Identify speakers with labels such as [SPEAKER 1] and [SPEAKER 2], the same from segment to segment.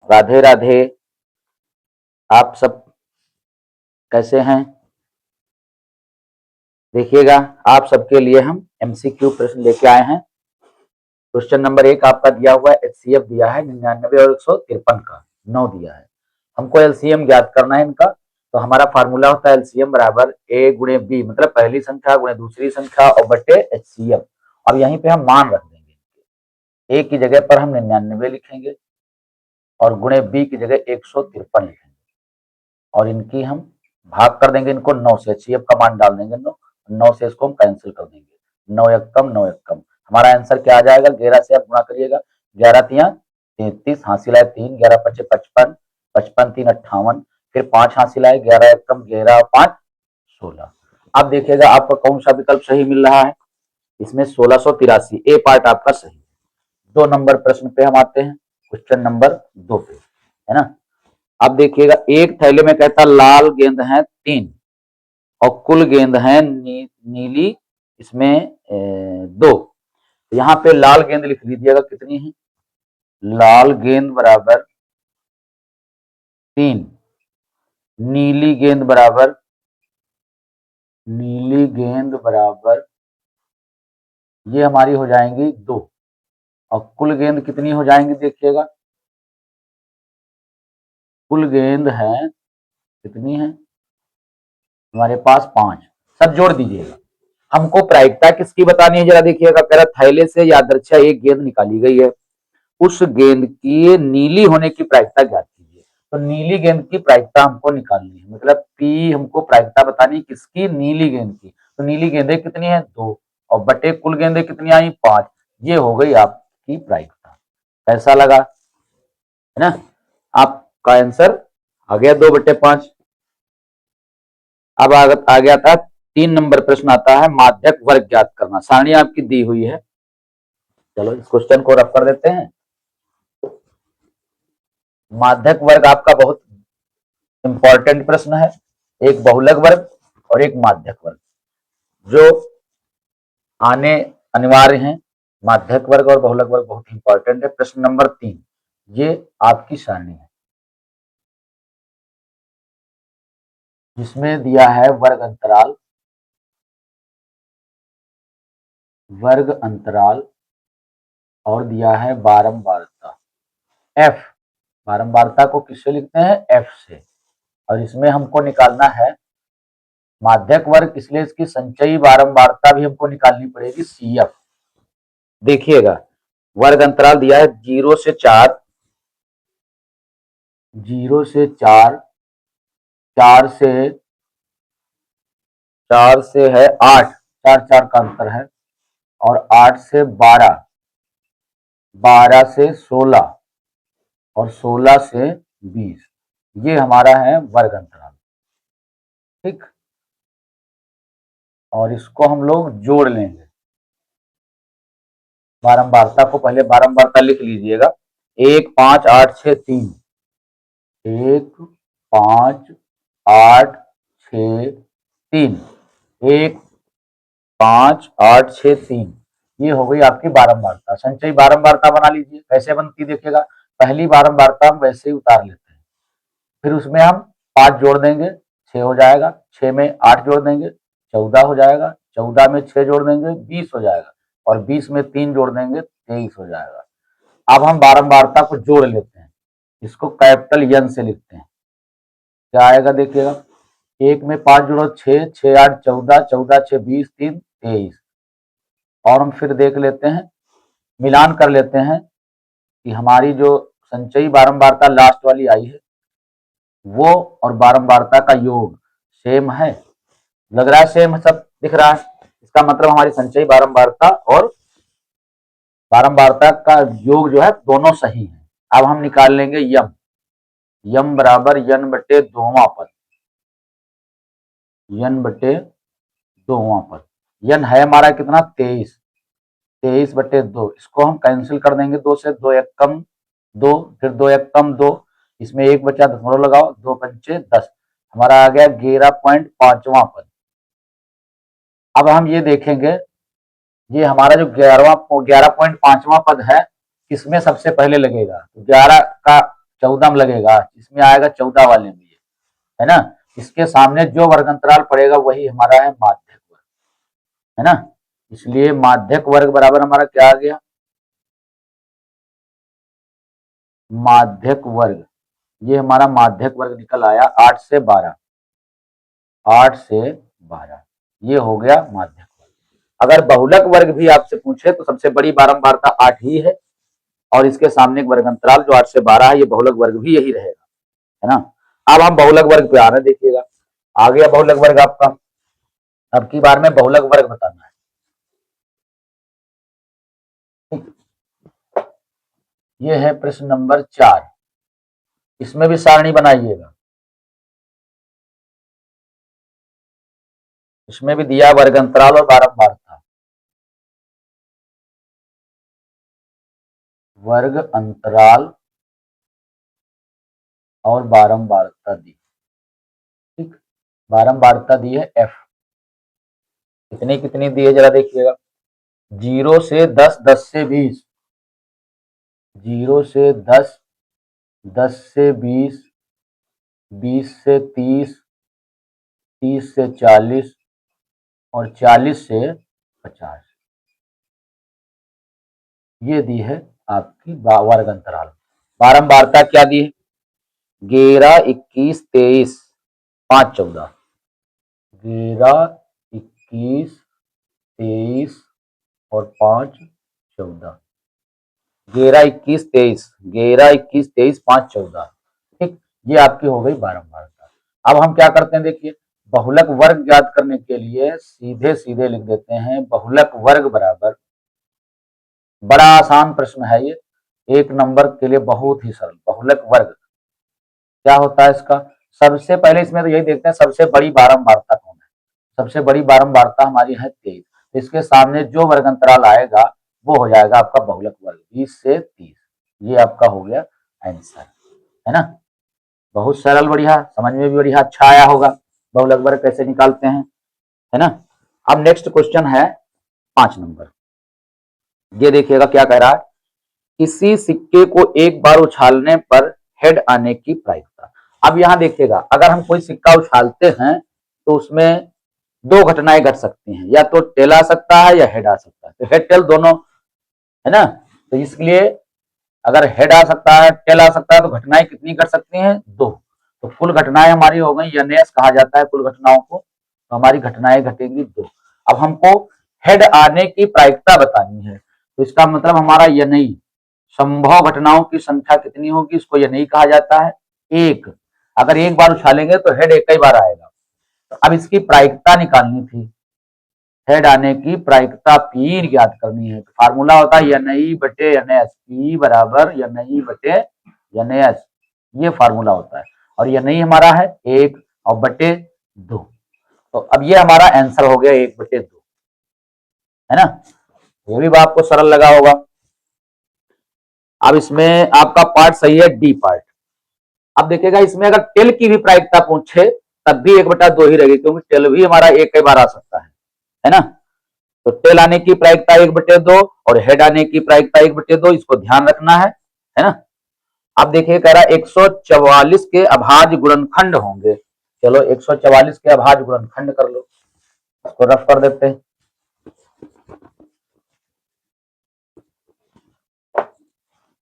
[SPEAKER 1] राधे राधे। आप सब कैसे हैं? देखिएगा, आप सबके लिए हम एमसीक्यू प्रश्न लेके आए हैं। क्वेश्चन नंबर 1 आपका दिया हुआ है, एचसीएफ दिया है 99 और 153 का 9 दिया है। हमको एलसीएम ज्ञात करना है इनका। तो हमारा फार्मूला होता है एलसीएम बराबर ए गुणे बी, मतलब पहली संख्या गुणे दूसरी संख्या और बटे एचसीएफ। अब यहीं पे हम मान रख देंगे। ए की जगह पर हम 99 लिखेंगे और गुणे बी की जगह 153 लिखेंगे और इनकी हम भाग कर देंगे इनको 9 से। एचसीएफ का मान डाल देंगे 9 से इसको हम कैंसिल कर देंगे। 9 एक कम 9 एक कम, हमारा आंसर क्या आ जाएगा? 11 से आप गुणा करिएगा। 11 तिया 33, हासिल आए 3, 11 पचे 55, 55 3 58, फिर 5 हासिल आए, 11 एक कम 11 5 16। अब देखिएगा आपका कौन सा विकल्प सही मिल रहा है। इसमें 1683 ए पार्ट आपका सही है। 2 नंबर प्रश्न पे हम आते हैं, क्वेश्चन नंबर 2 पे, है ना। अब देखिएगा, एक थैले में कहता लाल गेंद है 3 और कुल गेंद है नीली इसमें 2। यहाँ पे लाल गेंद लिख लीजिएगा कितनी है। लाल गेंद बराबर 3, नीली गेंद बराबर ये हमारी हो जाएंगी 2 और कुल गेंद कितनी हो जाएंगी देखिएगा। कुल गेंद है कितनी है हमारे पास 5। सब जोड़ दीजिएगा। हमको प्रायिकता किसकी बतानी है जरा देखिएगा। कह रहा थैले से यादृच्छा एक गेंद निकाली गई है, उस गेंद की नीली होने की प्रायिकता ज्ञात कीजिए। तो नीली गेंद की प्रायिकता हमको निकालनी है, मतलब पी हमको प्रायिकता बतानी है किसकी? नीली गेंद की। तो नीली गेंदें कितनी है? 2 और बटे कुल गेंदें कितनी आई? 5। ये हो गई आपकी प्रायिकता। कैसा लगा, है ना। आपका आंसर आ गया 2/5। अब आ गया था 3 नंबर प्रश्न आता है, माध्यक वर्ग ज्ञात करना। सारणी आपकी दी हुई है, चलो इस क्वेश्चन को रख कर देते हैं। माध्यक वर्ग आपका बहुत इंपॉर्टेंट प्रश्न है। एक बहुलक वर्ग और एक माध्यक वर्ग जो आने अनिवार्य हैं। माध्यक वर्ग और बहुलक वर्ग बहुत इंपॉर्टेंट है। प्रश्न नंबर 3 ये आपकी सारणी है जिसमें दिया है वर्ग अंतराल और दिया है बारंबारता एफ। बारंबारता को किससे लिखते हैं? एफ से। और इसमें हमको निकालना है माध्यक वर्ग, इसलिए इसकी संचयी बारंबारता भी हमको निकालनी पड़ेगी सीएफ। देखिएगा, वर्ग अंतराल दिया है 0 से 4, 0 से 4, 4 से है 8, 4 4 का अंतर है, और 8 से 12, 12 से 16 और 16 से 20। ये हमारा है वर्ग अंतराल, ठीक। और इसको हम लोग जोड़ लेंगे। बारंबारता को पहले बारंबारता लिख लीजिएगा। 1 5 8 6 3, 1 5 8 6 3, 1 5 8 6 3। ये हो गई आपकी बारंबारता। संचयी बारंबारता बना लीजिए। कैसे बनती देखिएगा। पहली बारंबारता हम वैसे ही उतार लेते हैं, फिर उसमें हम 5 जोड़ देंगे 6 हो जाएगा, 6 में 8 जोड़ देंगे 14 हो जाएगा, 14 में 6 जोड़ देंगे 20 हो जाएगा, और 20 में 3 जोड़ देंगे 23 हो जाएगा। अब हम बारंबारता को जोड़ लेते हैं, इसको कैपिटल एन से लिखते हैं। क्या आएगा देखिएगा। 1 में 5 जोड़ो 6, 6 8 14, 14 6 20, 3 23। और हम फिर देख लेते हैं, मिलान कर लेते हैं कि हमारी जो संचयी बारंबारता लास्ट वाली आई है वो और बारंबारता का योग सेम है। लग रहा है सेम सब दिख रहा है। इसका मतलब हमारी संचयी बारंबारता और बारंबारता का योग जो है दोनों सही है। अब हम निकाल लेंगे यम। यम बराबर यन बटे दोवां पद, यन बटे दोवां पद। यन है हमारा कितना? 23, 23/2। इसको हम कैंसिल कर देंगे 2 से। 2 एक कम 2, फिर 2 एक कम 2, इसमें 1 बचा, दशमलव लगाओ, 2 पंचे 10। हमारा आ गया 11.5वां पद। अब हम ये देखेंगे, ये हमारा जो 11.5वां पद है किसमें सबसे पहले लगेगा। 11 का 14 में लगेगा, इसमें आएगा 14 वाले में, है ना। इसके सामने जो वर्ग अंतराल पड़ेगा वही हमारा है माध्यक वर्ग, है ना। इसलिए माध्यक वर्ग बराबर हमारा क्या आ गया, माध्यक वर्ग, ये हमारा माध्यक वर्ग निकल आया 8 से 12, 8 से 12, ये हो गया माध्यक वर्ग। अगर बहुलक वर्ग भी आपसे पूछे तो सबसे बड़ी बारंबारता 8 ही है, और इसके सामने एक वर्ग अंतराल जो 8 से 12 है, ये बहुलक वर्ग भी यही रहेगा, है ना। अब हम बहुलक वर्ग पे आ रहे हैं, देखिएगा आ गया बहुलक वर्ग आपका। अब की बार में बहुलक वर्ग बताना है। ये है प्रश्न नंबर 4, इसमें भी सारणी बनाइएगा। इसमें भी दिया वर्ग अंतराल और बारंबारता, वर्ग अंतराल और बारंबारता दी, ठीक। बारंबारता दी है f, कितनी कितनी दी है जरा देखिएगा, 0 से 10, 10 से 20, 0 से 10, 10 से 20, 20 से 30, 30 से 40 और 40 से 50, ये दी है आपकी वर्ग अंतराल। बारंबारता क्या दी है, 11, 21, 23, 5, 14, 11, 21, 23 और 5, 14, 11, 21, 23, 11, 21, 23, 5, 14, ठीक। ये आपकी हो गई बारंबारता। अब हम क्या करते हैं, देखिए बहुलक वर्ग ज्ञात करने के लिए सीधे सीधे लिख देते हैं, बहुलक वर्ग बराबर, बड़ा आसान प्रश्न है ये, 1 नंबर के लिए बहुत ही सरल। बहुलक वर्ग क्या होता है इसका, सबसे पहले इसमें तो यही देखते हैं सबसे बड़ी बारंबारता कौन है। सबसे बड़ी बारंबारता हमारी है 23, इसके सामने जो वर्ग अंतराल आएगा वो हो जाएगा आपका बहुलक वर्ग, 20 से 30, ये आपका हो गया आंसर, है ना। बहुत सरल, बढ़िया, समझ में भी बढ़िया अच्छा आया होगा बहुलक वर्ग कैसे निकालते हैं, है ना। अब नेक्स्ट क्वेश्चन है 5 नंबर, ये देखिएगा क्या कह रहा है, किसी सिक्के को एक बार उछालने पर हेड आने की प्रायिकता। अब यहां देखिएगा, अगर हम कोई सिक्का उछालते हैं तो उसमें दो घटनाएं घट सकती हैं, या तो टेल आ सकता है या हेड आ सकता है, तो हेड टेल दोनों, है ना। तो इसलिए अगर हेड आ सकता है, टेल आ सकता है, तो घटनाएं कितनी घट सकती हैं, 2। तो कुल घटनाएं हमारी हो गई, यनेस कहा जाता है कुल घटनाओं को, तो हमारी घटनाएं घटेंगी 2। अब हमको हेड आने की प्रायिकता बतानी है, तो इसका मतलब हमारा यनई, संभव घटनाओं की संख्या कितनी होगी, इसको यनई कहा जाता है 1। अगर एक बार उछालेंगे तो हेड एक ही बार आएगा। तो अब इसकी प्रायिकता निकालनी थी, हेड आने की प्रायिकता पी ज्ञात करनी है, तो फार्मूला होता है यनई बटे यनेस, पी बराबर यनई बटे यनेस, ये फार्मूला होता है। और यनई हमारा है 1 और बटे 2, तो अब ये हमारा आंसर हो गया 1 बटे 2, है ना। ये भी आपको सरल लगा होगा। अब इसमें आपका पार्ट सही है, डी पार्ट। अब देखिएगा इसमें अगर टेल की भी प्रायिकता पूछे तब भी 1/2 ही रहेगी, क्योंकि टेल भी हमारा एक ही बार आ सकता है ना। तो टेल आने की प्रायिकता 1/2 और हेड आने की प्रायिकता 1/2, इसको ध्यान रखना है ना। अब देखिए कह रहा है 144 के अभाज्य गुणनखंड होंगे। चलो 144 के अभाज्य गुणनखंड कर लो, इसको रफ कर देते हैं।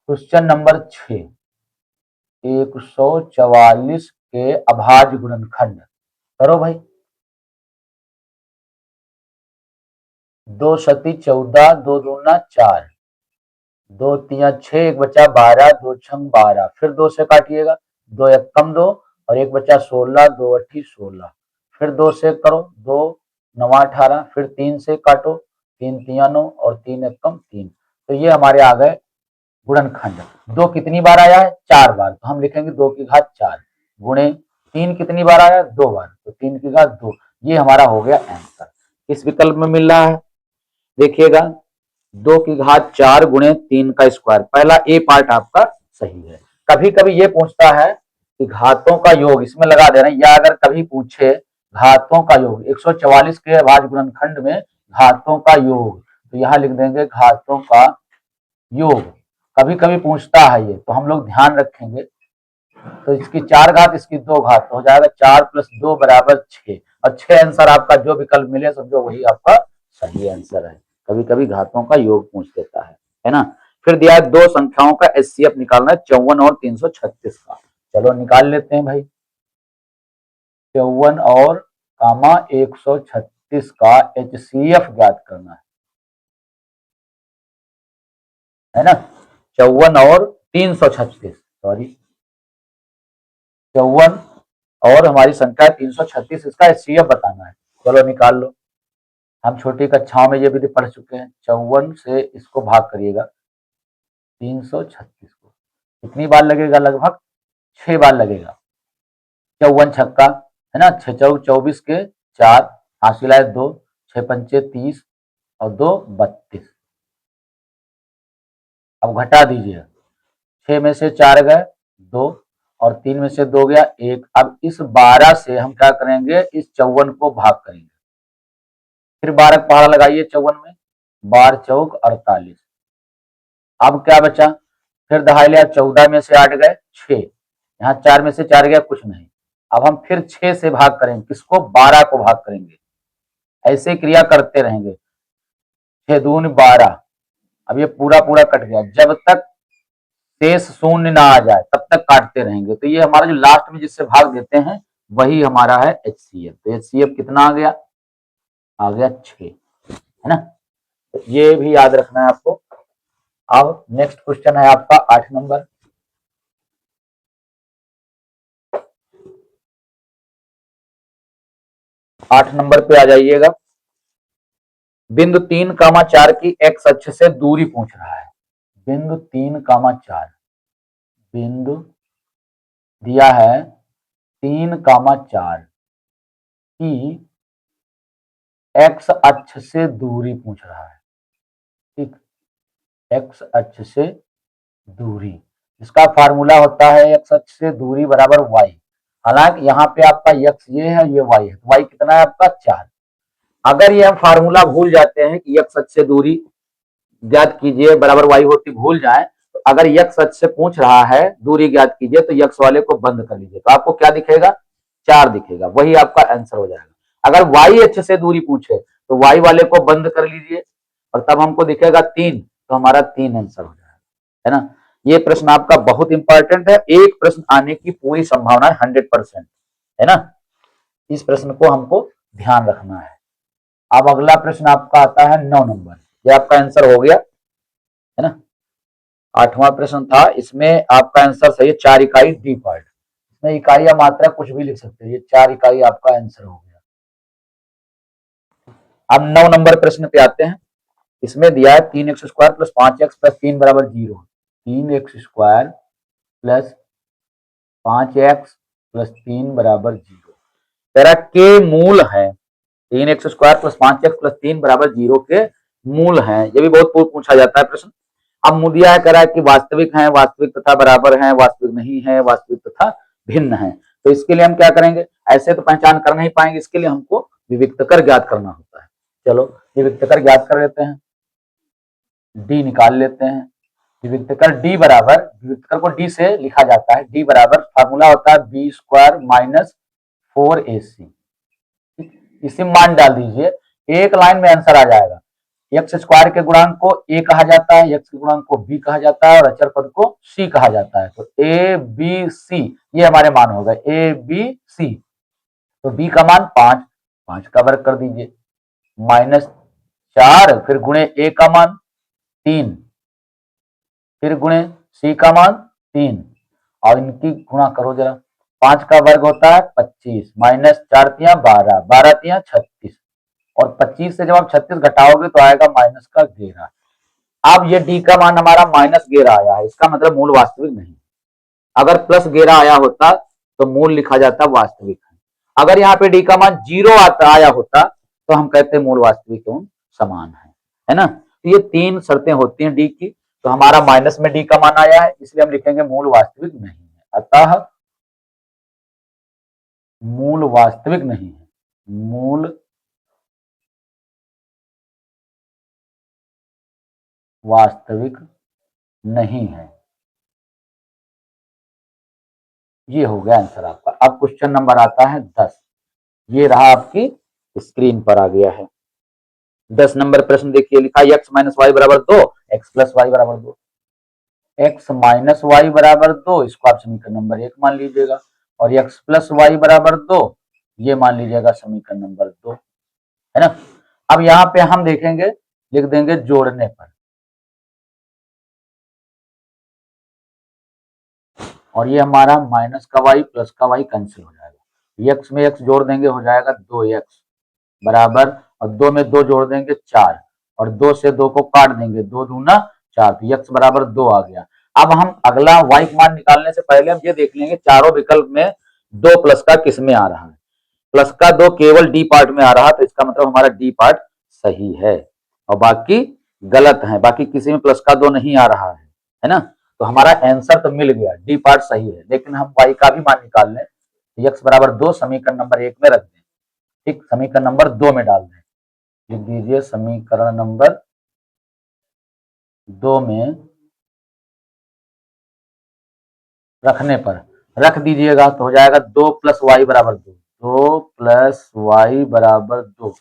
[SPEAKER 1] क्वेश्चन नंबर 6, 144 के अभाज्य गुणनखंड करो भाई। 2 सती 14, 2 दूना 4, 2 तिया 6, 1 बचा 12, 2 छंग 12, फिर 2 से काटिएगा, 2 एक कम 2 और 1 बचा 16, 2 अट्ठी 16, फिर 2 से करो, 2 9 18, फिर 3 से काटो, 3 तिया 9 और 3 एक कम 3, तो ये हमारे आ गए गुणनखंड। 2 कितनी बार आया है, 4 बार, तो हम लिखेंगे 2 की घात 4 गुणे 3 कितनी बार आया, 2 बार, तो 3 की घात 2, ये हमारा हो गया आंसर। किस विकल्प में मिल रहा है, देखिएगा 2 की घात 4 गुणे 3 का स्क्वायर, पहला ए पार्ट आपका सही है। कभी कभी ये पूछता है कि घातों का योग, इसमें लगा दे रहे हैं, या अगर कभी पूछे घातों का योग, 144 के अभाज्य गुणनखंड में घातों का योग, तो यहां लिख देंगे घातों का योग। कभी कभी पूछता है ये, तो हम लोग ध्यान रखेंगे तो इसकी 4 घात, इसकी 2 घात, तो हो जाएगा 4 + 2 = 6। और 6 आंसर आपका जो विकल्प मिले समझो वही आपका सही आंसर है। कभी कभी घातों का योग पूछ देता है ना। फिर दिया है दो संख्याओं का एचसीएफ निकालना है, 54 और 336 का। चलो निकाल लेते हैं भाई। 54 और कामा 136 का एचसीएफ ज्ञात करना है ना। 54 और 336, सॉरी 54 और हमारी संख्या 336, इसका एचसीएफ बताना है। चलो निकाल लो। हम छोटी कक्षाओं में ये भी पढ़ चुके हैं। 54 से इसको भाग करिएगा 336 को, कितनी बार लगेगा? लगभग 6 बार लगेगा। 54 छक्का है ना, 6 चौक 24 के 4, हासिल है 2, 6 पंचे 30 और 2 32। अब घटा दीजिए, 6 में से 4 गए 2 और 3 में से 2 गया 1। अब इस 12 से हम क्या करेंगे, इस 54 को भाग करेंगे। फिर 12 का पहाड़ा लगाइए 54 में, 12 चौक 48। अब क्या बचा? फिर दहाई लिया, 14 में से 8 गए 6, यहाँ 4 में से 4 गया कुछ नहीं। अब हम फिर 6 से भाग करेंगे, किसको? 12 को भाग करेंगे। ऐसे क्रिया करते रहेंगे, 6 दूनी 12। अब ये पूरा पूरा कट गया, जब तक शेष शून्य ना आ जाए तब तक काटते रहेंगे। तो ये हमारा जो लास्ट में जिससे भाग देते हैं वही हमारा है एचसीएफ। तो एचसीएफ कितना आ गया? आ गया 6, है ना। तो ये भी याद रखना है आपको। अब नेक्स्ट क्वेश्चन है आपका 8 नंबर। 8 नंबर पे आ जाइएगा। बिंदु 3, 4 की एक्स अक्ष से दूरी पूछ रहा है। बिंदु 3, 4, बिंदु दिया है 3, 4 की एक्स अक्ष से दूरी पूछ रहा है। ठीक, एक्स अक्ष से दूरी, इसका फार्मूला होता है एक्स अक्ष से दूरी बराबर वाई। हालांकि यहाँ पे आपका एक्स ये है, ये वाई है, वाई कितना है आपका 4। अगर ये हम फार्मूला भूल जाते हैं कि एक्स अक्ष से दूरी ज्ञात कीजिए बराबर वाई होती, भूल जाए, तो अगर यक्स अक्ष से पूछ रहा है दूरी ज्ञात कीजिए तो यक्स वाले को बंद कर लीजिए, तो आपको क्या दिखेगा? 4 दिखेगा, वही आपका आंसर हो जाएगा। अगर वाई अक्ष से दूरी पूछे तो वाई वाले को बंद कर लीजिए और तब हमको दिखेगा 3, तो हमारा 3 आंसर हो जाएगा, है ना। ये प्रश्न आपका बहुत इंपॉर्टेंट है, एक प्रश्न आने की पूरी संभावना है 100%, है ना। इस प्रश्न को हमको ध्यान रखना है। अब अगला प्रश्न आपका आता है 9 नंबर। ये आपका आंसर हो गया, है ना। 8वां प्रश्न था, इसमें आपका आंसर सही है 4 इकाई डी पार्ट। इसमें इकाई या मात्रा कुछ भी लिख सकते हैं, ये 4 इकाई आपका आंसर हो गया। अब 9 नंबर प्रश्न पे आते हैं। इसमें दिया है 3x² + 5x + 3 = 0। 3x² + 5x + 3 = 0। तेरा के मूल है, 3x² + 5x + 3 = 0 के मूल है। ये भी बहुत पूछा जाता है प्रश्न। अब मुदिया कह रहा है कि वास्तविक है, वास्तविक तथा बराबर है, वास्तविक नहीं है, वास्तविक तथा भिन्न है। तो इसके लिए हम क्या करेंगे? ऐसे तो पहचान कर नहीं पाएंगे, इसके लिए हमको विविक्त कर ज्ञात करना होता है। चलो विविक्त कर ज्ञात कर लेते हैं, डी निकाल लेते हैं। विविक्त कर डी बराबर, विविक्त कर को डी से लिखा जाता है, डी बराबर फार्मूला होता है b² - 4ac। इसी मान डाल दीजिए, एक लाइन में आंसर आ जाएगा। एक्स स्क्वायर के गुणांक को ए कहा जाता है, एक्स के गुणांक को बी कहा जाता है और अचर पद को सी कहा जाता है। तो ए बी सी ये हमारे मान हो गए, ए बी सी। तो बी का मान 5, 5 का वर्ग कर दीजिए, -4, फिर गुणे ए का मान 3, फिर गुणे सी का मान 3 और इनकी गुणा करो जरा। 5 का वर्ग होता है 25, -4×3 = 12, 12×3 = 36 और 25 से जब आप 36 घटाओगे तो आएगा -11। अब ये डी का मान हमारा -11 आया है, इसका मतलब मूल वास्तविक नहीं। अगर +11 आया होता तो मूल लिखा जाता वास्तविक है। अगर यहाँ पे डी का मान 0 आता आया होता तो हम कहते मूल वास्तविक एवं समान है ना। तो ये 3 शर्तें होती हैं डी की। तो हमारा माइनस में डी का मान आया है, इसलिए हम लिखेंगे मूल वास्तविक नहीं है। अतः मूल वास्तविक नहीं है, मूल वास्तविक नहीं है। ये हो गया आंसर आपका। अब क्वेश्चन नंबर आता है 10। ये रहा आपकी स्क्रीन पर आ गया है। 10 नंबर प्रश्न देखिए, लिखा x माइनस वाई बराबर 2, एक्स प्लस वाई बराबर 2। x माइनस वाई बराबर 2 इसको आप समीकरण नंबर 1 मान लीजिएगा, और x प्लस वाई बराबर 2 ये मान लीजिएगा समीकरण नंबर 2, है ना। अब यहाँ पे हम देखेंगे, लिख देंगे जोड़ने पर, और ये हमारा माइनस का वाई प्लस का वाई कैंसिल हो जाएगा। x में x जोड़ देंगे हो जाएगा 2x बराबर, और 2 में 2 जोड़ देंगे 4, और 2 से 2 को काट देंगे, 2 दूना 4, तो x बराबर 2 आ गया। अब हम अगला y का मान निकालने से पहले हम ये देख लेंगे चारों विकल्प में 2 प्लस का किस में आ रहा है। प्लस का 2 केवल डी पार्ट में आ रहा, तो इसका मतलब हमारा डी पार्ट सही है, और बाकी गलत है, बाकी किसी में प्लस का 2 नहीं आ रहा है ना। तो हमारा आंसर तो मिल गया, डी पार्ट सही है, लेकिन हम y का भी मान निकाल लें। x बराबर 2 समीकरण नंबर 1 में रख दें, ठीक, समीकरण नंबर 2 में डाल दें, लिख दीजिए समीकरण नंबर 2 में रखने पर रख दीजिएगा तो हो जाएगा 2 प्लस वाई बराबर 2, 2 प्लस वाई बराबर 2।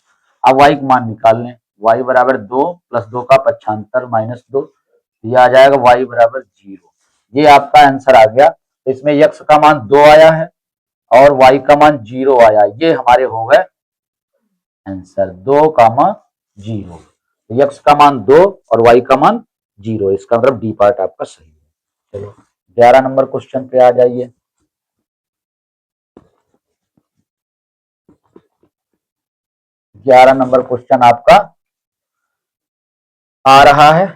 [SPEAKER 1] अब y का मान निकाल लें, y बराबर 2 प्लस 2 का पक्षांतर माइनस 2, ये आ जाएगा y बराबर 0। ये आपका आंसर आ गया। तो इसमें x का मान 2 आया है और y का मान 0 आया, ये हमारे हो गए आंसर 2, 0। तो x का मान 2 और y का मान 0, इसका मतलब डी पार्ट आपका सही है। चलो 11 नंबर क्वेश्चन पे आ जाइए। 11 नंबर क्वेश्चन आपका आ रहा है,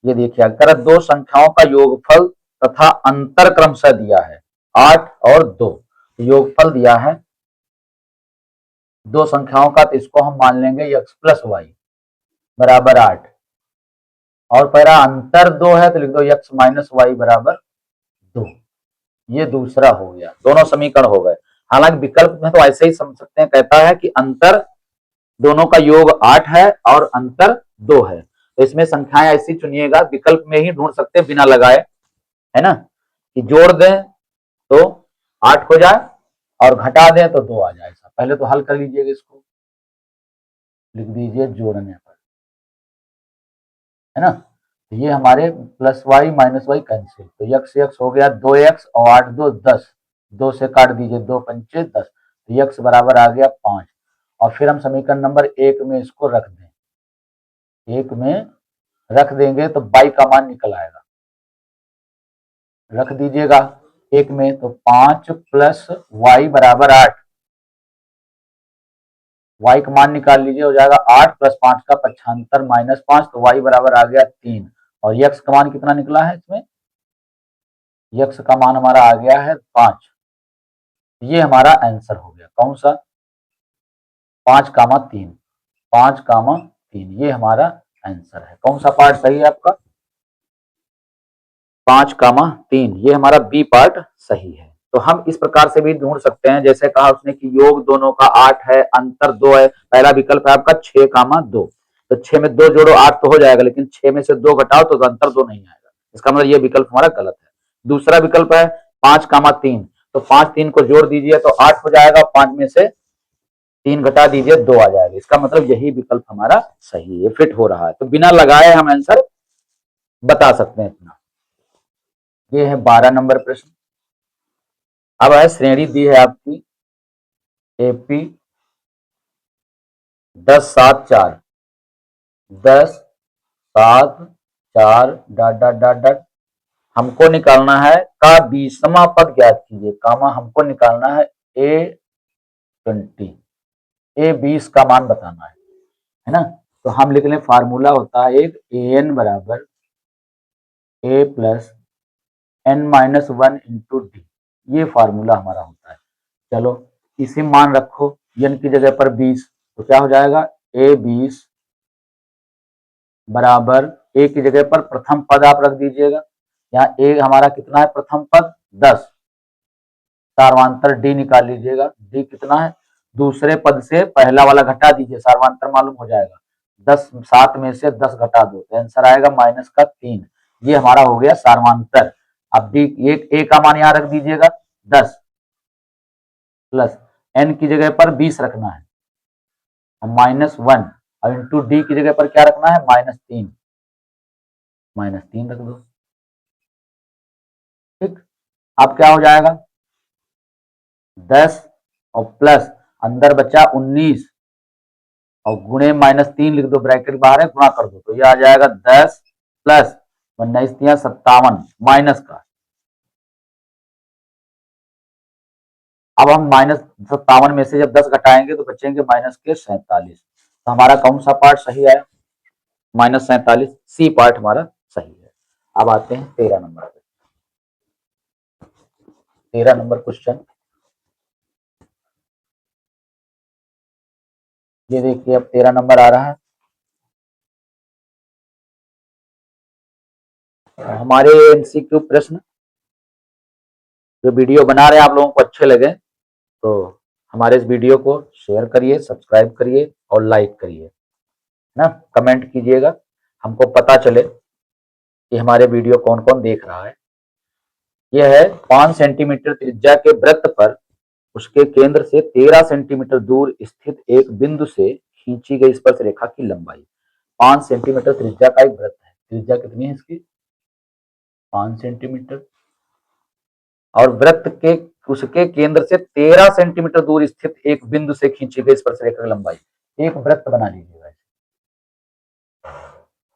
[SPEAKER 1] ये देखिए, अगर दो संख्याओं का योगफल तथा अंतर क्रमशः दिया है 8 और 2, योगफल दिया है दो संख्याओं का, तो इसको हम मान लेंगे x प्लस वाई बराबर 8, और पहला अंतर 2 है तो लिख दो x माइनस वाई बराबर 2। ये दूसरा हो गया, दोनों समीकरण हो गए। हालांकि विकल्प में तो ऐसे ही समझ सकते हैं, कहता है कि अंतर दोनों का योग 8 है और अंतर 2 है, तो इसमें संख्याएं ऐसी चुनिएगा, विकल्प में ही ढूंढ सकते हैं बिना लगाए, है ना, कि जोड़ दें तो 8 हो जाए और घटा दें तो 2 आ जाए। पहले तो हल कर लीजिएगा, इसको लिख दीजिए जोड़ने पर, है ना। तो ये हमारे plus y minus y cancel, तो यक्स यक्स हो गया 2x और 8 2 10, 2 से काट दीजिए 2 पंचे 10, तो यक्स बराबर आ गया 5। और फिर हम समीकरण नंबर 1 में इसको रख दें, 1 में रख देंगे तो y का मान निकल आएगा, रख दीजिएगा 1 में, तो 5 प्लस वाई बराबर 8, y का मान निकाल लीजिए, हो जाएगा 8 प्लस 5 का पक्षांतर माइनस 5, तो y बराबर आ गया 3, और x का मान कितना निकला है इसमें, x का मान हमारा आ गया है 5। ये हमारा आंसर हो गया, कौन सा, 5,3, 5,3, ये हमारा आंसर है। कौन सा पार्ट सही है आपका, 5,3, ये हमारा बी पार्ट सही है। तो हम इस प्रकार से भी ढूंढ सकते हैं, जैसे कहा उसने कि योग दोनों का 8 है, अंतर 2 है। पहला विकल्प है आपका 6,2, तो 6 में 2 जोड़ो 8 तो हो जाएगा, लेकिन 6 में से 2 घटाओ तो अंतर 2 नहीं आएगा, इसका मतलब ये विकल्प हमारा गलत है। दूसरा विकल्प है 5,3, तो 5 3 को जोड़ दीजिए तो 8 हो जाएगा, 5 में से 3 घटा दीजिए 2 आ जाएगा, इसका मतलब यही विकल्प हमारा सही है, फिट हो रहा है। तो बिना लगाए हम आंसर बता सकते हैं इतना। ये है 12 नंबर प्रश्न। अब है श्रेणी दी है आपकी AP 10 7 4, 10 7 4 dot dot dot dot, हमको निकालना है का 20वां पद ज्ञात कीजिए, कामा हमको निकालना है A20, A20 का मान बताना है ना। तो हम लिख लें, फार्मूला होता है एक an बराबर a plus n minus 1 into D, ये फार्मूला हमारा होता है। चलो इसे मान रखो, n की जगह पर 20, तो क्या हो जाएगा A20 बराबर a की जगह पर प्रथम पद आप रख दीजिएगा, यहाँ a हमारा कितना है, प्रथम पद 10, सार्वांतर d निकाल लीजिएगा, d कितना है, दूसरे पद से पहला वाला घटा दीजिए, सार्वांतर मालूम हो जाएगा, 10 7 में से 10 घटा दो तो आंसर आएगा माइनस का 3, ये हमारा हो गया सार्वांतर। अब डी एक a का मान यहाँ रख दीजिएगा 10, प्लस n की जगह पर 20 रखना है और -1 और इंटू डी की जगह पर क्या रखना है -3 रख दो। ठीक, अब क्या हो जाएगा 10 और प्लस अंदर बचा 19 और गुणे -3 लिख दो, ब्रैकेट बाहर है, गुणा कर दो तो ये आ जाएगा 10 प्लस 19 माइनस का। अब हम -57 में से जब 10 घटाएंगे तो बचेंगे -47। तो हमारा कौन सा पार्ट सही है -47, सी पार्ट हमारा सही है। अब आते हैं 13 नंबर पे। 13 नंबर क्वेश्चन, ये देखिए अब 13 नंबर आ रहा है। हमारे एमसीक्यू प्रश्न जो वीडियो बना रहे हैं आप लोगों को अच्छे लगे तो हमारे इस वीडियो को शेयर करिए, सब्सक्राइब करिए और लाइक करिए ना, कमेंट कीजिएगा, हमको पता चले कि हमारे वीडियो कौन कौन देख रहा है। यह है 5 सेंटीमीटर त्रिज्या के वृत्त पर उसके केंद्र से 13 सेंटीमीटर दूर स्थित एक बिंदु से खींची गई स्पर्श रेखा की लंबाई। 5 सेंटीमीटर त्रिज्या का एक वृत्त है, त्रिज्या कितनी है इसकी 5 सेंटीमीटर, और वृत्त के उसके केंद्र से 13 सेंटीमीटर दूर स्थित एक बिंदु से खींची गई स्पर्श रेखा की लंबाई। एक वृत्त बना लीजिएगा,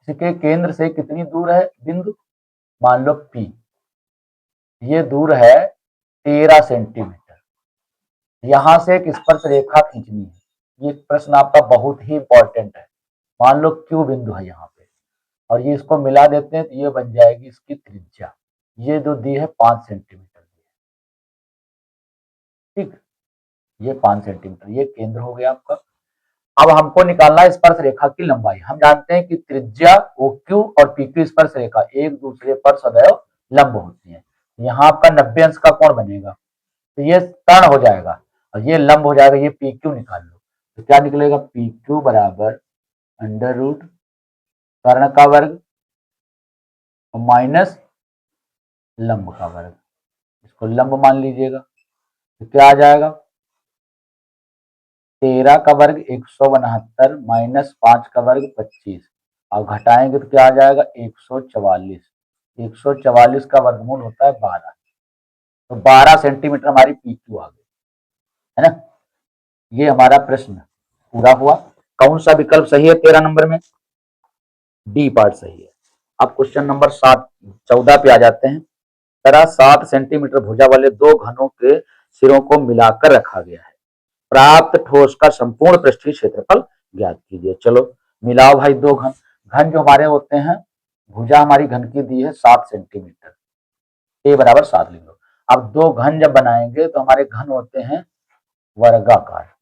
[SPEAKER 1] इसके केंद्र से कितनी दूर है बिंदु, मान लो P, ये दूर है 13 सेंटीमीटर, यहां से एक स्पर्श रेखा खींचनी है। ये प्रश्न आपका बहुत ही इंपॉर्टेंट है। मान लो Q बिंदु है यहाँ पे और ये इसको मिला देते हैं तो ये बन जाएगी इसकी त्रिज्या, ये जो दी है 5 सेंटीमीटर दी है। ठीक, ये 5 सेंटीमीटर, ये केंद्र हो गया आपका। अब हमको निकालना है स्पर्श रेखा की लंबाई। हम जानते हैं कि त्रिज्या OQ और PQ स्पर्श रेखा एक दूसरे पर सदैव लंब होती है। यहाँ आपका 90 अंश का कोण बनेगा तो ये कर्ण हो जाएगा और ये लंब हो जाएगा, ये PQ निकाल लो तो क्या निकलेगा PQ बराबर अंडर रूट कर्ण का वर्ग माइनस लंब का वर्ग, इसको लंब मान लीजिएगा तो क्या आ जाएगा 13 का वर्ग 169 माइनस 5 का वर्ग 25 और घटाएंगे तो क्या आ जाएगा 144। 144 का वर्गमूल होता है 12, तो 12 सेंटीमीटर हमारी PQ आ गई है ना। ये हमारा प्रश्न पूरा हुआ। कौन सा विकल्प सही है 13 नंबर में, डी पार्ट सही है। अब क्वेश्चन नंबर 14 पे आ जाते हैं। तरह 7 सेंटीमीटर भुजा वाले दो घनों के सिरों को मिलाकर रखा गया है, प्राप्त ठोस का संपूर्ण पृष्ठीय क्षेत्रफल ज्ञात कीजिए। चलो मिलाओ भाई दो घन, घन जो हमारे होते हैं, भुजा हमारी घन की दी है 7 सेंटीमीटर, ए बराबर 7 लिख लो। अब दो घन जब बनाएंगे तो हमारे घन होते हैं वर्गाकार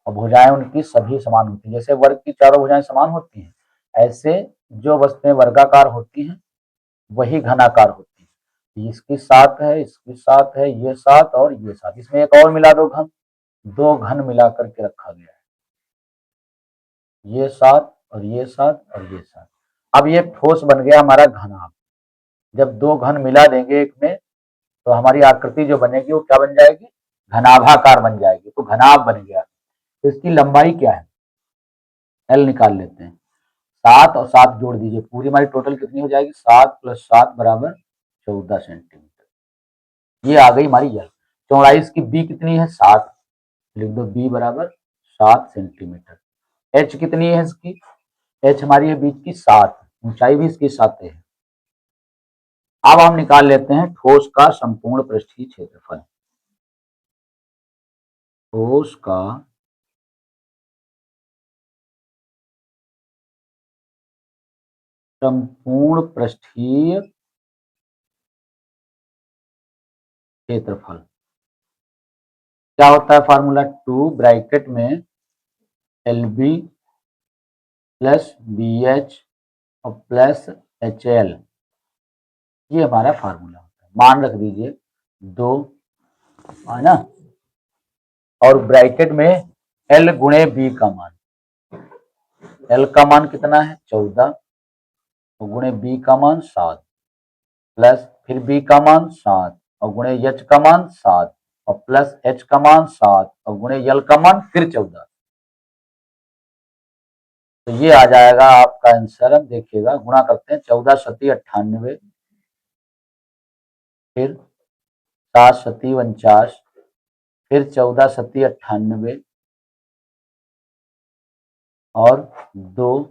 [SPEAKER 1] और भुजाएं उनकी सभी समान होती हैं। जैसे वर्ग की चारों भुजाएं समान होती हैं, ऐसे जो वस्तुएं वर्गाकार होती हैं वही घनाकार होती है। इसकी 7 है, इसकी 7 है, ये 7 और ये 7, इसमें एक और मिला दो घन, दो घन मिला करके रखा गया है, ये 7 और ये 7 और ये 7। अब ये ठोस बन गया हमारा घनाभ। जब दो घन मिला देंगे एक में तो हमारी आकृति जो बनेगी वो क्या बन जाएगी, घनाभाकार बन जाएगी, तो घनाभ बन गया। तो इसकी लंबाई क्या है, एल निकाल लेते हैं। 7 और 7 जोड़ दीजिए, पूरी हमारी टोटल कितनी हो जाएगी 7 + 7 बराबर 14 सेंटीमीटर। ये आ गई हमारी एल। चौड़ाई इसकी बी कितनी है 7, लिख दो बी बराबर 7 सेंटीमीटर। एच कितनी है इसकी, एच हमारी है बीच की 7, ऊंचाई भी इसकी 7 है। अब हम निकाल लेते हैं ठोस का संपूर्ण पृष्ठीय क्षेत्रफल। ठोस का संपूर्ण पृष्ठीय क्षेत्रफल क्या होता है, फार्मूला 2 ब्रैकेट में LB प्लस BH और प्लस HL, ये हमारा फार्मूला होता है। मान रख दीजिए 2 है ना, और ब्रैकेट में L गुणे B का मान, L का मान कितना है 14 और गुणे B का मान 7 प्लस फिर B का मान 7 और गुणे H का मान 7 और प्लस h का मान 7 और गुणे l का मान फिर 14। तो ये आ जाएगा आपका आंसर। अब देखिएगा गुणा करते हैं, 14 सती 98, फिर 7 सती 49, फिर 14 सती 98 और 2।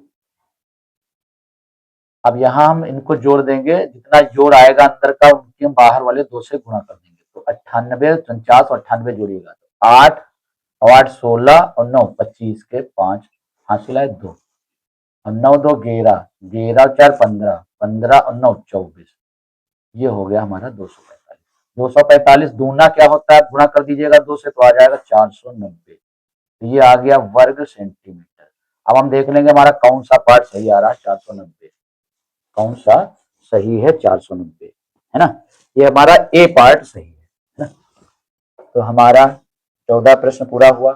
[SPEAKER 1] अब यहाँ हम इनको जोड़ देंगे, जितना जोड़ आएगा अंदर का उनके हम बाहर वाले 2 से गुणा कर देंगे। तो 98 49 और 98 जोड़िएगा तो 8 और 8 16 और 9 25 के 5 हासिल है 2 और 9 2 11 11 और 4 15 15 और 9 24। ये हो गया हमारा 245। 245 दूना क्या होता है, गुणा कर दीजिएगा 2 से तो आ जाएगा 490। तो ये आ गया वर्ग सेंटीमीटर। अब हम देख लेंगे हमारा कौन सा पार्ट सही आ रहा है। 490 कौन सा सही है, 490 है ना। ये हमारा ए पार्ट सही है ना। तो हमारा 14 प्रश्न पूरा हुआ,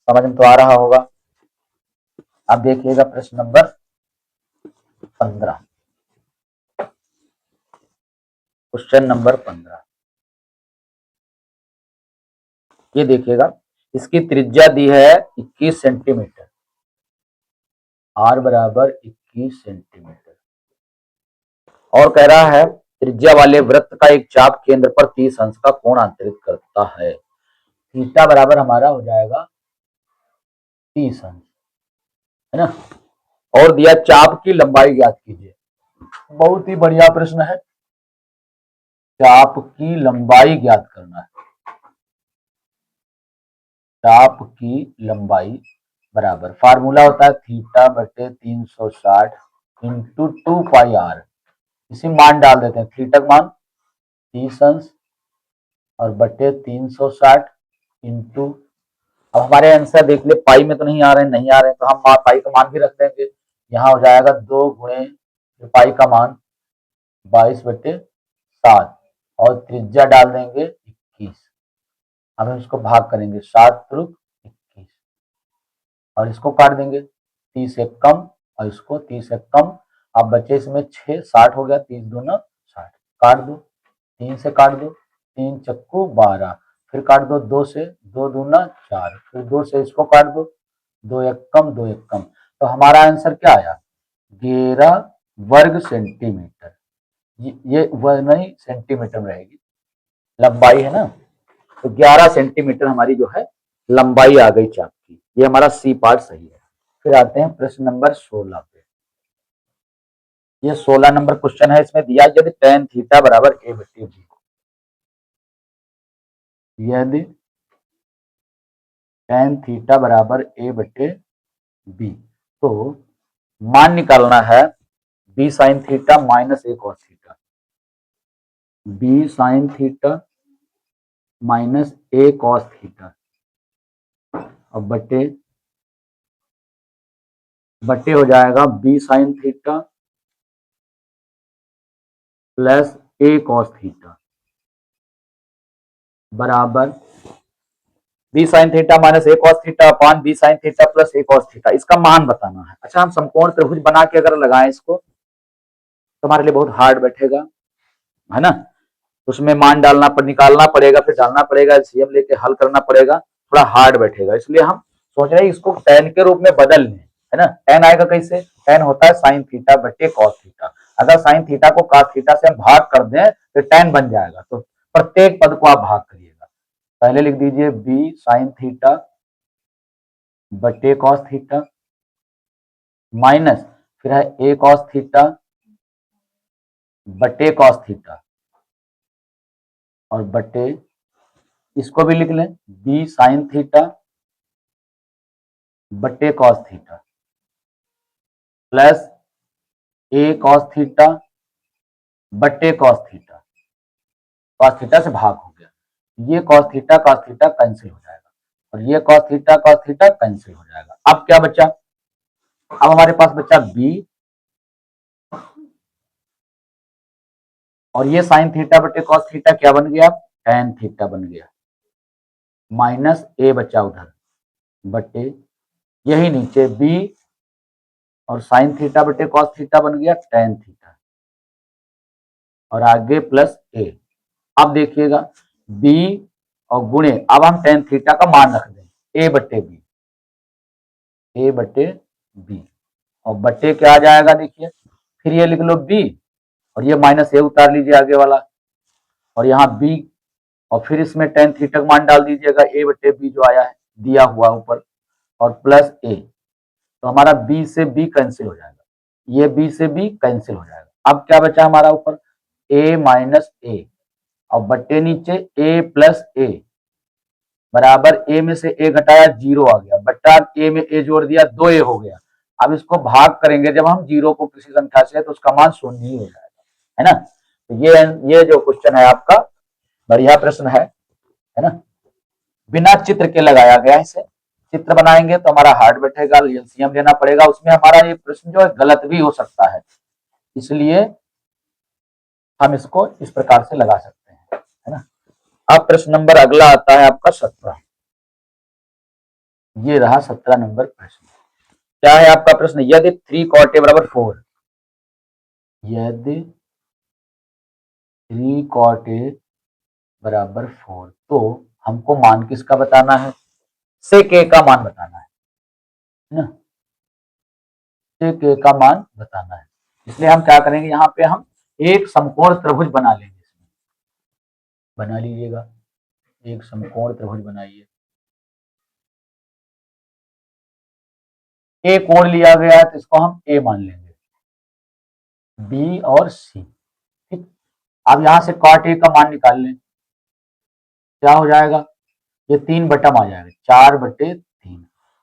[SPEAKER 1] समझ में तो आ रहा होगा। अब देखिएगा प्रश्न नंबर 15। क्वेश्चन नंबर 15 ये देखिएगा, इसकी त्रिज्या दी है 21 सेंटीमीटर, r बराबर 21 सेंटीमीटर और कह रहा है त्रिज्या वाले वृत्त का एक चाप केंद्र पर 30 अंश का कोण अंतरित करता है। थीटा बराबर हमारा हो जाएगा 30 अंश, है ना। और दिया चाप की लंबाई ज्ञात कीजिए। बहुत ही बढ़िया प्रश्न है, चाप की लंबाई ज्ञात करना है। चाप की लंबाई बराबर फार्मूला होता है थीटा बटे 360 इंटू 2 पाई आर। इसी मान डाल देते हैं, थीटा का मान 30 अंश और बटे 360 इंटू। अब हमारे आंसर देख ले, पाई में तो नहीं आ रहे, नहीं आ रहे तो हम पाई का मान भी रख देंगे। यहाँ हो जाएगा 2 गुणे पाई का मान 22 बटे 7 और त्रिज्या डाल देंगे 21। अब हम इसको भाग करेंगे, 7 त्रिक 21 और इसको काट देंगे, 30 एक कम और इसको 30 एक कम। अब बचे इसमें 6 60 हो गया, 30 दूना 60 काट दो, 3 से काट दो, 3 चक्कू 12 फिर काट दो 2 से, 2 दूना 4 फिर 2 से इसको काट दो, 2 एक कम 2 एक कम। तो हमारा आंसर क्या आया, 11 वर्ग सेंटीमीटर। ये वर्ग नहीं सेंटीमीटर में रहेगी, लंबाई है ना। तो 11 सेंटीमीटर हमारी जो है लंबाई आ गई चाप की। ये हमारा सी पार्ट सही है। फिर आते हैं प्रश्न नंबर 16 पे। ये 16 नंबर क्वेश्चन है। इसमें दिया यदि tan थीटा बराबर a बटे b, यदि tan थीटा बराबर a बटे b तो मान निकालना है b sine theta minus a cos theta, b sine theta minus a cos theta और बटे बटे हो जाएगा b sine theta plus a cos theta बराबर b sine theta minus a cos theta upon b sine theta plus a cos theta. इसका मान बताना है। अच्छा, हम समकोण त्रिभुज बना के अगर लगाएं इसको तो हमारे लिए बहुत हार्ड बैठेगा, है ना। उसमें मान डालना पर निकालना पड़ेगा, फिर डालना पड़ेगा, एलसीएम लेके हल करना पड़ेगा, थोड़ा हार्ड बैठेगा। इसलिए हम सोच रहे हैं इसको tan के रूप में बदल लें, है ना। tan आएगा कैसे, tan होता है साइन थीटा बटे कॉस थीटा। अगर साइन थीटा को कॉस थीटा से हम भाग कर दें तो tan बन जाएगा। तो प्रत्येक पद को आप भाग करिएगा। पहले लिख दीजिए b साइन थीटा बटे कॉस थीटा माइनस फिर है a कॉस थीटा बटे कॉस थीटा और बटे इसको भी लिख लें b साइन थीटा बटे cos theta plus a cos theta बटे कॉस थीटा। कॉस थीटा से भाग हो गया, ये कॉस थीटा कैंसिल हो जाएगा और ये कॉस थीटा कैंसिल हो जाएगा। अब क्या बचा, अब हमारे पास बचा b और ये साइन थीटा बटे कॉस थीटा क्या बन गया, tan थीटा बन गया माइनस a बचा उधर बटे यही नीचे b और साइन थीटा बटे कॉस थीटा बन गया tan थीटा और आगे प्लस a। अब देखिएगा b और गुणे, अब हम टेन थीटा का मान रख दें ए बट्टे बी, ए बट्टे बी, और बट्टे क्या आ जाएगा देखिए, फिर ये लिख लो बी, और ये माइनस ए उतार लीजिए आगे वाला, और यहाँ बी, और फिर इसमें टेन थीटा का मान डाल दीजिएगा ए बट्टे बी जो आया है दिया हुआ ऊपर, और प्लस ए, तो हमारा बी से बी कैंसिल हो जाएगा, ये बी से बी कैंसिल हो जाएगा। अब क्या बचा हमारा ऊपर, ए माइनस ए, और बट्टे नीचे ए प्लस ए, बराबर ए में से ए घटाया जीरो आ गया, बट्टा ए में ए जोड़ दिया 2a हो गया। अब इसको भाग करेंगे जब हम जीरो को किसी संख्या से, तो उसका मान शून्य ही हो जाएगा, है ना। तो ये जो क्वेश्चन है आपका बढ़िया प्रश्न है ना, बिना चित्र के लगाया गया है। इसे चित्र बनाएंगे तो हमारा हार्ड बैठेगा, एलसीएम लेना पड़ेगा, उसमें हमारा ये प्रश्न जो है गलत भी हो सकता है, इसलिए हम इसको इस प्रकार से लगा सकते हैं, है ना। अब प्रश्न नंबर अगला आता है आपका 17, ये रहा 17 नंबर प्रश्न। क्या है आपका प्रश्न, यदि 3 cot a बराबर 4, यदि 3 cot a बराबर 4, तो हमको मान किसका बताना है, sec a का मान बताना है ना, sec a का मान बताना है। इसलिए हम क्या करेंगे, यहाँ पे हम एक समकोण त्रिभुज बना लेंगे, इसमें बना लीजिएगा, एक समकोण त्रिभुज बनाइए, ए कोण लिया गया है तो इसको हम ए मान लेंगे, बी और सी, ठीक। अब यहां से cot a का मान निकाल लें, क्या हो जाएगा, ये 3 बटा आ जाएगा, 4/3।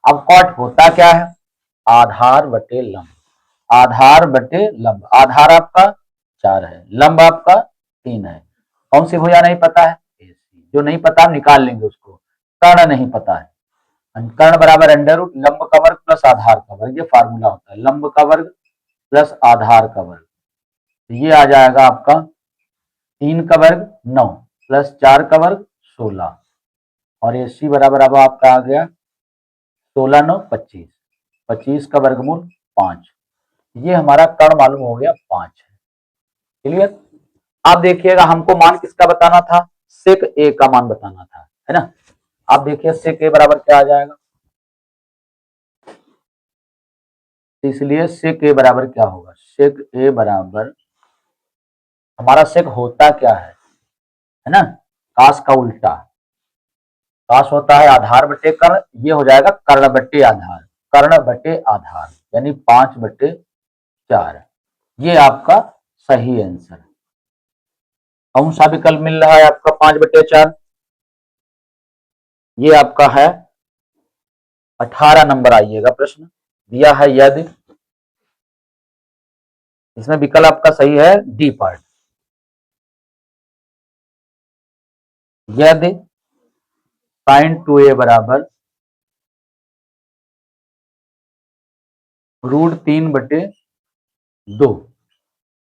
[SPEAKER 1] अब cot होता क्या है, आधार बटे लंब, आधार बटे लंब, आधार आपका 4 है, लंब आपका 3 है, कौन सी भुजा नहीं पता है, जो नहीं पता हम निकाल लेंगे उसको, कर्ण नहीं पता है, कर्ण बराबर अंडर रूट लंब का वर्ग प्लस आधार का वर्ग, ये फार्मूला होता है, लंब का वर्ग प्लस आधार का वर्ग, तो ये आ जाएगा आपका 3 का वर्ग 9 प्लस 4 का वर्ग 16, और AC बराबर अब आपका आ गया 16 9 25, 25 का वर्गमूल 5, ये हमारा कर्ण मालूम हो गया 5 है, क्लियर। आप देखिएगा हमको मान किसका बताना था, सेक ए का मान बताना था, है ना। आप देखिए सेक ए बराबर क्या आ जाएगा, इसलिए सेक ए बराबर क्या होगा, सेक ए बराबर, हमारा सेक होता क्या है ना, काश का उल्टा, काश होता है आधार बटे कर्ण, ये हो जाएगा कर्ण बटे आधार, कर्ण बटे आधार यानी 5/4, ये आपका सही आंसर है। कौन सा विकल्प मिल रहा है आपका 5/4, ये आपका है 18 नंबर आइएगा प्रश्न, दिया है यदि, इसमें विकल्प आपका सही है डी पार्ट, यदि sin 2a बराबर √3/2,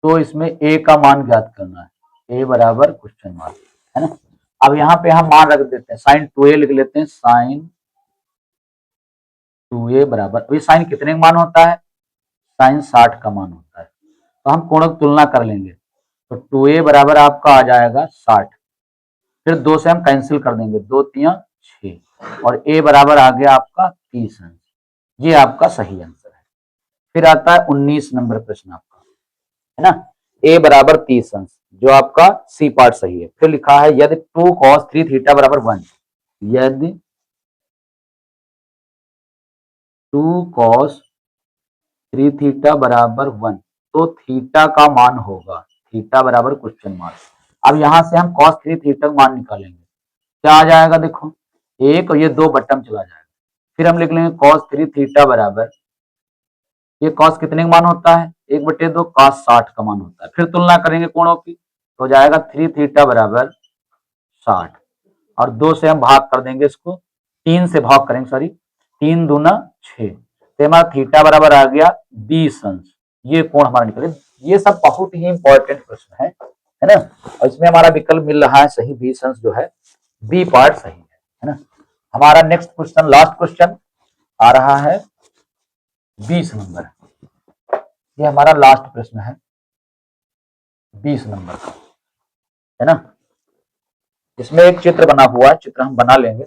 [SPEAKER 1] तो इसमें a का मान ज्ञात करना है, a बराबर क्वेश्चन मार्क, है ना। अब यहाँ पे हम मान रख देते हैं, sin 2a लिख लेते हैं, sin 2a बराबर, अभी साइन कितने का मान होता है, साइन 60 का मान होता है, तो हम कोणों की तुलना कर लेंगे, तो 2a बराबर आपका आ जाएगा 60, फिर 2 से हम कैंसिल कर देंगे, 2 3 6, और a बराबर आ गया आपका 30 अंश, ये आपका सही आंसर है। फिर आता है 19 नंबर प्रश्न आपका, है ना, a बराबर 30 अंश, जो आपका सी पार्ट सही है। फिर लिखा है यदि 2 cos 3 थीटा बराबर 1, यदि 2 cos 3 थीटा बराबर 1, तो थीटा का मान होगा, थीटा बराबर क्वेश्चन मार्क। अब यहां से हम cos 3 थीटा का मान निकालेंगे, क्या आ जाएगा देखो, एक और ये 2 बट्टा में चला जाएगा, फिर हम लिख लेंगे cos 3 थीटा बराबर, ये cos कितने का मान होता है, 1/2, cos 60 का मान होता है, फिर तुलना करेंगे कोणों की, तो जाएगा 3 थीटा बराबर 60, और 2 से हम भाग कर देंगे इसको, 3 से भाग करेंगे, सॉरी, 3 दूना 6, तो हमारा थीटा बराबर आ गया 20 अंश, ये कोण हमारा निकले। ये सब बहुत ही इंपॉर्टेंट प्रश्न है ना, और इसमें हमारा विकल्प मिल रहा है सही, 20 अंश जो है बी पार्ट सही है ना। हमारा नेक्स्ट क्वेश्चन, लास्ट क्वेश्चन आ रहा है 20 नंबर, ये हमारा लास्ट प्रश्न है 20 नंबर का, है ना। इसमें एक चित्र बना हुआ है, चित्र हम बना लेंगे।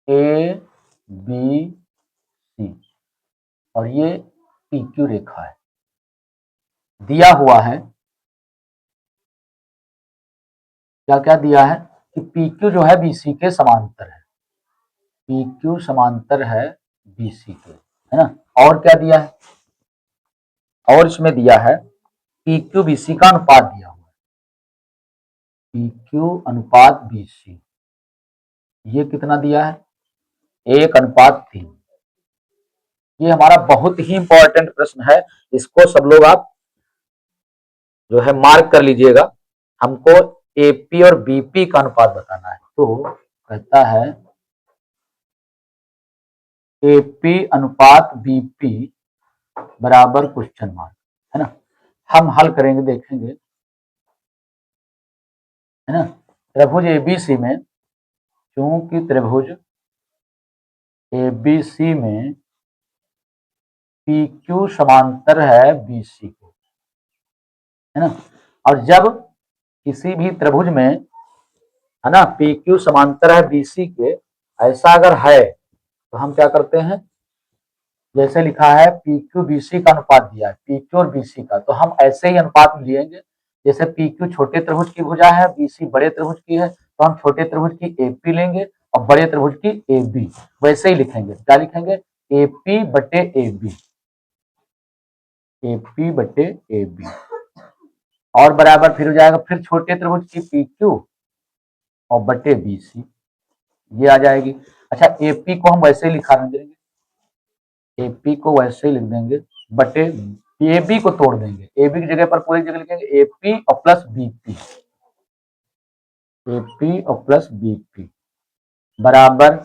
[SPEAKER 1] ए बी सी और ये पी क्यू रेखा है, दिया हुआ है क्या क्या दिया है कि पी क्यू जो है बीसी के समांतर है, पी क्यू समांतर है बीसी के, है ना। और क्या दिया है, और इसमें दिया है पी क्यू बीसी का अनुपात दिया हुआ है, पी क्यू अनुपात बीसी, ये कितना दिया है 1:3। ये हमारा बहुत ही इंपॉर्टेंट प्रश्न है, इसको सब लोग आप जो है मार्क कर लीजिएगा। हमको एपी और बीपी का अनुपात बताना है, तो कहता है एपी अनुपात बीपी बराबर क्वेश्चन मार्क, है ना। हम हल करेंगे, देखेंगे, है ना। त्रिभुज एबीसी में, क्योंकि त्रिभुज एबीसी में पी क्यू समांतर है बीसी को, है ना। और जब किसी भी त्रिभुज में, है ना, पी क्यू समांतर है बीसी के, ऐसा अगर है तो हम क्या करते हैं, जैसे लिखा है पी क्यू बीसी का अनुपात दिया है, पी क्यू और बीसी का, तो हम ऐसे ही अनुपात में लिएंगे। जैसे पी क्यू छोटे त्रिभुज की भुजा है, बीसी बड़े त्रिभुज की है, तो हम छोटे त्रिभुज की एपी लेंगे और बड़े त्रिभुज की ए बी, वैसे ही लिखेंगे। क्या लिखेंगे, एपी बटे ए बी, एपी बटे ए बी, और बराबर फिर हो जाएगा फिर छोटे त्रिभुज की पी क्यू और बटे बीसी, ये आ जाएगी। अच्छा, एपी को हम वैसे ही लिखा देंगे, एपी को वैसे ही लिख देंगे बटे ए बी को तोड़ देंगे, ए बी की जगह पर पूरी जगह लिखेंगे एपी और प्लस बीपी, एपी और प्लस बीपी बराबर,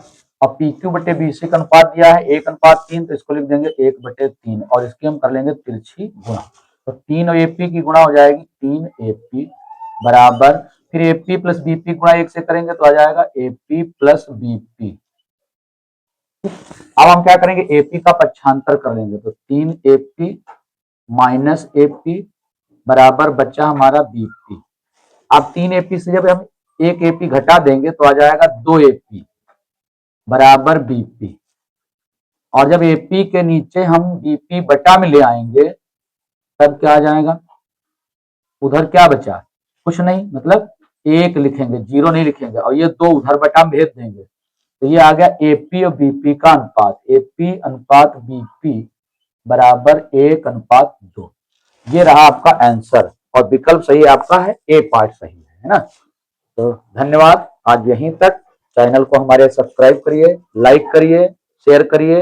[SPEAKER 1] और पी क्यू बटे बीसी का अनुपात दिया है 1:3, तो इसको लिख देंगे 1/3 और इसकी हम कर लेंगे तिरछी गुणा, तो 3 और एपी की गुणा हो जाएगी 3 एपी बराबर, फिर एपी प्लस बीपी गुणा 1 से करेंगे तो आ जाएगा एपी प्लस बीपी। अब हम क्या करेंगे, एपी का पक्षांतर कर लेंगे, तो 3 एपी माइनस एपी बराबर बच्चा हमारा बीपी। अब 3 एपी से जब हम 1 एपी घटा देंगे तो आ जाएगा 2 एपी बराबर बीपी, और जब एपी के नीचे हम बीपी बटा में ले आएंगे तब क्या आ जाएगा, उधर क्या बचा, कुछ नहीं, मतलब 1 लिखेंगे, 0 नहीं लिखेंगे, और ये 2 उधर बटा में भेज देंगे, तो ये आ गया एपी और बीपी का अनुपात, एपी अनुपात बीपी बराबर 1:2। ये रहा आपका आंसर, और विकल्प सही आपका है, ए पार्ट सही है ना। तो धन्यवाद, आज यहीं तक। चैनल को हमारे सब्सक्राइब करिए, लाइक करिए, शेयर करिए।